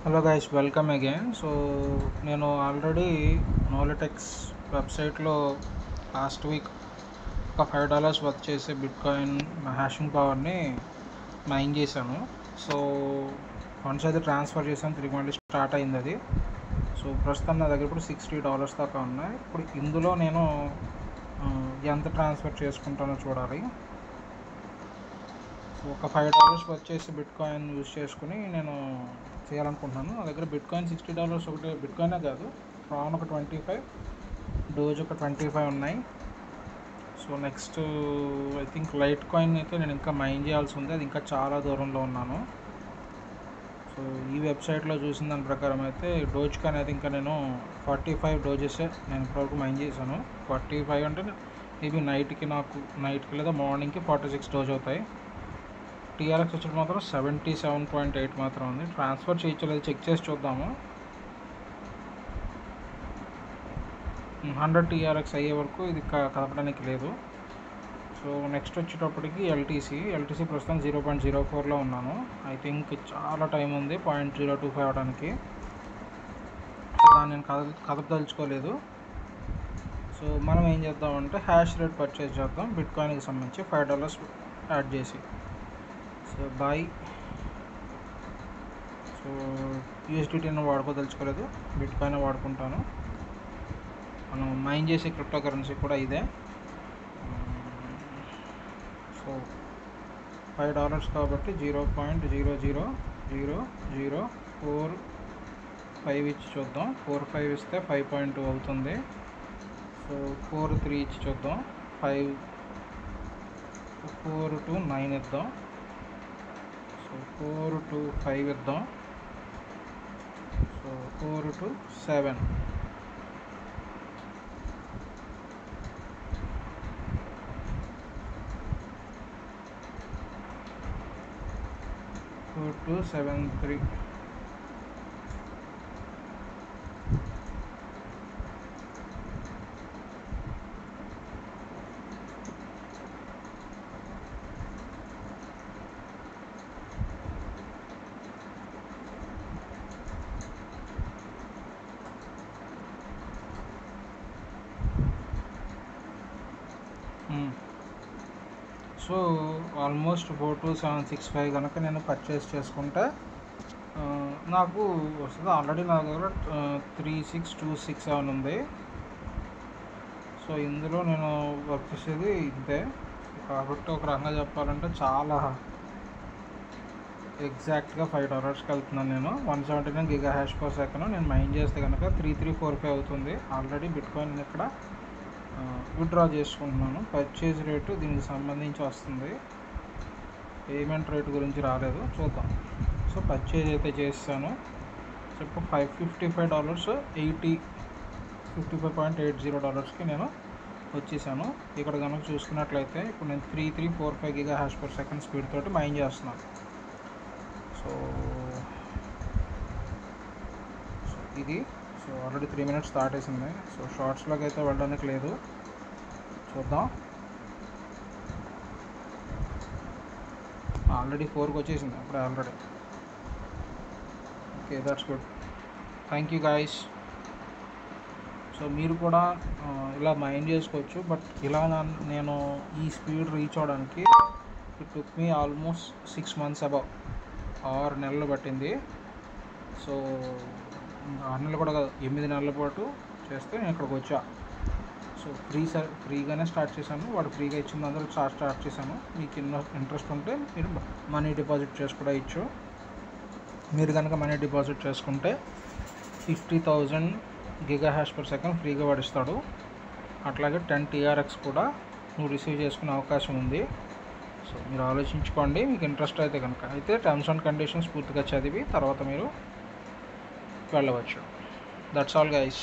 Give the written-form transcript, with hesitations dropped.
Hello guys, welcome again. So నేను already నోలిటెక్స్ వెబ్సైట్లో last week ఒక $5 వర్త్ చేసే బిట్కాయిన్ హ్యాషింగ్ పవర్ని మైన్ చేశాను. సో ఫండ్స్ అయితే ట్రాన్స్ఫర్ చేశాను, తిరిగి మళ్ళీ స్టార్ట్ అయింది అది. సో ప్రస్తుతం నా దగ్గర ఇప్పుడు $60 దాకా ఉన్నాయి. ఇప్పుడు ఇందులో నేను ఎంత ట్రాన్స్ఫర్ చేసుకుంటానో చూడాలి. సో ఒక $5 వచ్చేసి బిట్కాయిన్ యూజ్ చేసుకుని నేను చేయాలనుకుంటున్నాను. నా దగ్గర బిట్కాయిన్ $60 ఒకటి బిట్కాయినే కాదు, ట్రాన్ ఒక 25, డోజ్ ఒక 25 ఉన్నాయి. So next I think light coin అయితే నేను ఇంకా మైన్ చేయాల్సి ఉంది, అది ఇంకా చాలా దూరంలో ఉన్నాను. సో ఈ వెబ్సైట్లో చూసిన దాని ప్రకారం అయితే డోజ్ కాయిన్ అయితే ఇంకా నేను 45 డోజెసే నేను ఇప్పటివరకు మైన్ చేశాను. 45 అంటే మేబీ నైట్కి లేదా మార్నింగ్కి 46 డోజ్ అవుతాయి. TRX వచ్చేది మాత్రం 77.8 మాత్రం ఉంది. ట్రాన్స్ఫర్ చేయలేదు, చెక్ చేసి చూద్దాము. 100 TRX అయ్యే వరకు ఇది కదపడానికి లేదు. సో నెక్స్ట్ వచ్చేటప్పటికి ఎల్టీసీ ప్రస్తుతం 0.04లో ఉన్నాను. ఐ థింక్ చాలా టైం ఉంది 0.025 అవడానికి. దాన్ని నేను కదపదలుచుకోలేదు. సో మనం ఏం చేద్దామంటే హ్యాష్ రేట్ పర్చేస్ చేద్దాం బిట్కాయిన్కి సంబంధించి $5 యాడ్ చేసి. So bye. సో USDT వాడుకోదలుచుకోలేదు, బిట్కాయిన్ వాడుకుంటాను. మనం మైన్ చేసే క్రిప్టో కరెన్సీ కూడా ఇదే. సో $5 కాబట్టి 0.000045 ఇచ్చి చూద్దాం. 45 ఇస్తే 5.2 అవుతుంది. సో 43 ఇచ్చి చూద్దాం. 4 to 9 ఇద్దాం. సో 4 to 5 ఇద్దాం. So 4 to 7. So 273. So almost 42765 కనుక నేను పర్చేస్ చేసుకుంటే నాకు వస్తుంది. ఆల్రెడీ నా దగ్గర 36267 ఉంది. సో ఇందులో నేను వర్క్ చేసేది ఇంతే. కాబట్టి ఒక రకంగా చెప్పాలంటే చాలా ఎగ్జాక్ట్గా $5 వెళ్తున్నాను నేను. 179 GHz/s నేను మైన్ చేస్తే కనుక 3345 అవుతుంది. ఆల్రెడీ బిట్కాయిన్ ఇక్కడ విత్డ్రా చేసుకుంటున్నాను. పర్చేజ్ రేటు దీనికి సంబంధించి వస్తుంది, పేమెంట్ రేటు గురించి రాలేదు, చూద్దాం. సో పర్చేజ్ అయితే చేస్తాను. సో ఇప్పుడు $555 $55.80కి నేను వచ్చేసాను. ఇక్కడ కనుక చూసుకున్నట్లయితే ఇప్పుడు నేను 3345 GHz/s స్పీడ్ తోటి మైన్ చేస్తున్నాను. సో ఇది ఆల్రెడీ 3 minutes స్టార్ట్ వేసింది. సో షార్ట్స్లోకి అయితే వెళ్ళడానికి లేదు, చూద్దాం. ఆల్రెడీ 4కి వచ్చేసింది అప్పుడే already. Okay, that's good. Thank you guys. So మీరు కూడా ఇలా మైండ్ చేసుకోవచ్చు. బట్ ఇలా నేను ఈ స్పీడ్ రీచ్ అవడానికి it took me almost 6 months above. 6 నెలలు పట్టింది. సో 6 నెలలు కూడా కాదు, 8 నెలల పాటు చేస్తే నేను ఇక్కడికి వచ్చా. సో ఫ్రీగానే స్టార్ట్ చేశాను. వాడు ఫ్రీగా ఇచ్చింది అందరూ స్టార్ట్ చేశాను. మీకు ఇంట్రెస్ట్ ఉంటే మీరు మనీ డిపాజిట్ చేసి కూడా ఇచ్చు. మీరు కనుక మనీ డిపాజిట్ చేసుకుంటే 50,000 GHz/s ఫ్రీగా వాడిస్తాడు. అట్లాగే 10 TRX కూడా నువ్వు రిసీవ్ చేసుకునే అవకాశం ఉంది. సో మీరు ఆలోచించుకోండి, మీకు ఇంట్రెస్ట్ అయితే కనుక. అయితే టర్మ్స్ అండ్ కండిషన్స్ పూర్తిగా చదివి తర్వాత మీరు వెళ్ళవచ్చు. That's all guys.